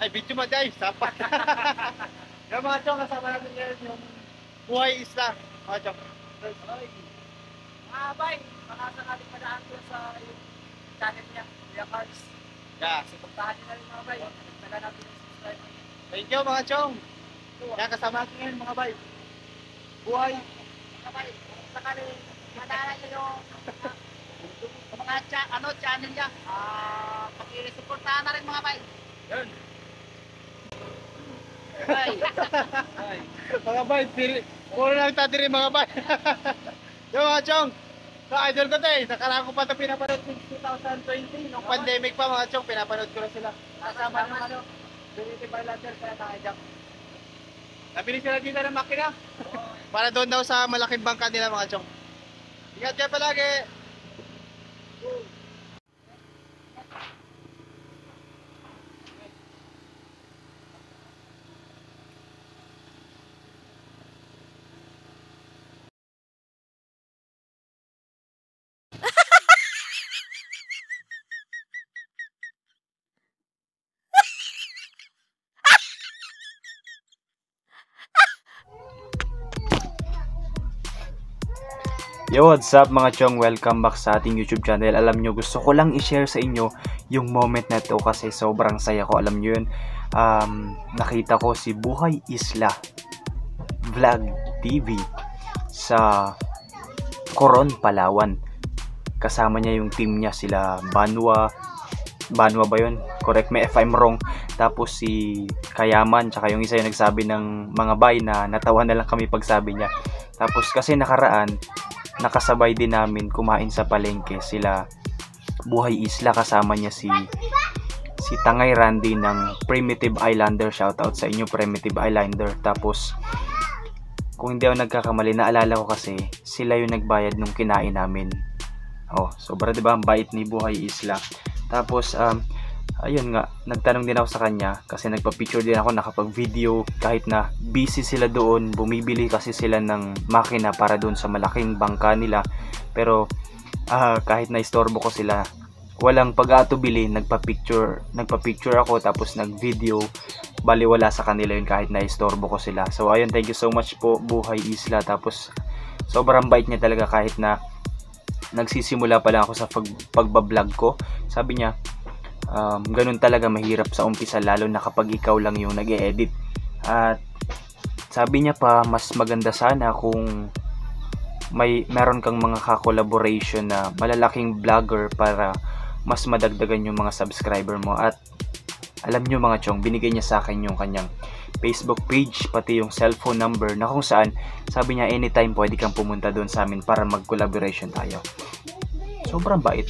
Ay, video mo dahil, sapat. Yung mga chong, kasama natin ngayon yung Buhay Isla. Mga chong. Ay. Bay, baka sakaling madaan ko sa yung channel niya, Kuya Cards. Yeah. Suportahan niyo na rin mga bay. Nagtaga natin yung subscribe. Thank you mga chong. Kaya kasama natin ngayon mga bay. Buhay. Mga bay, sakaling madaan niyo yung mga channel niya. Pag-suportahan na rin mga bay. Yun. Bay. Mga bay, puro lang tatiri mga bay. Yung mga chong, sa idol ko to eh. Nakaraan ko pa ito pinapanood since 2020. Nung pandemic pa mga chong, pinapanood ko na sila. Kasama ng ano, Trinity Barlander kaya tayo dyan. Nabili sila dito ng makina. Para doon daw sa malaking bangka nila mga chong. Ingat kayo palagi. Yo, what's up mga chong? Welcome back sa ating YouTube channel. Alam nyo, gusto ko lang i-share sa inyo yung moment na to kasi sobrang saya ko. Alam nyo yun, nakita ko si Buhay Isla Vlog TV sa Coron, Palawan. Kasama niya yung team niya, sila Banwa ba yun? Correct me if I'm wrong. Tapos si Kayaman, tsaka yung isa yung nagsabi ng mga bay na natawa na lang kami pagsabi niya. Tapos kasi nakaraan, nakasabay din namin kumain sa palengke sila Buhay Isla, kasama niya si Tangay Randy ng Primitive Islander. Shoutout sa inyo Primitive Islander. Tapos kung hindi ako nagkakamali, naalala ko kasi sila yung nagbayad nung kinain namin. Oh, sobra diba ang bait ni Buhay Isla. Tapos ayun nga, nagtanong din ako sa kanya kasi nagpa-picture din ako, nakapag-video kahit na busy sila doon. Bumibili kasi sila ng makina para doon sa malaking bangka nila. Pero kahit na istorbo ko sila, walang pag-aatubili, nagpa-picture ako tapos nag-video. Baliwala sa kanila yun kahit na istorbo ko sila. So ayun, thank you so much po Buhay Isla. Tapos sobrang bait niya talaga kahit na nagsisimula pa lang ako sa pagbablog ko. Sabi niya, ganun talaga, mahirap sa umpisa lalo na kapag ikaw lang yung nag-e-edit. At sabi niya pa, mas maganda sana kung meron kang mga ka-collaboration na malalaking vlogger para mas madagdagan yung mga subscriber mo. At alam nyo mga chong, binigay niya sa akin yung kanyang Facebook page, pati yung cellphone number na kung saan sabi niya anytime pwede kang pumunta doon sa amin para mag-collaboration tayo. Sobrang bait.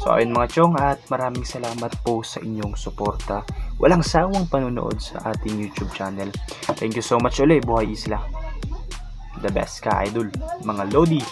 So ayun mga chong, at maraming salamat po sa inyong suporta. Walang sawang panonood sa ating YouTube channel. Thank you so much ulit Buhay Isla. The best ka idol, mga Lodi.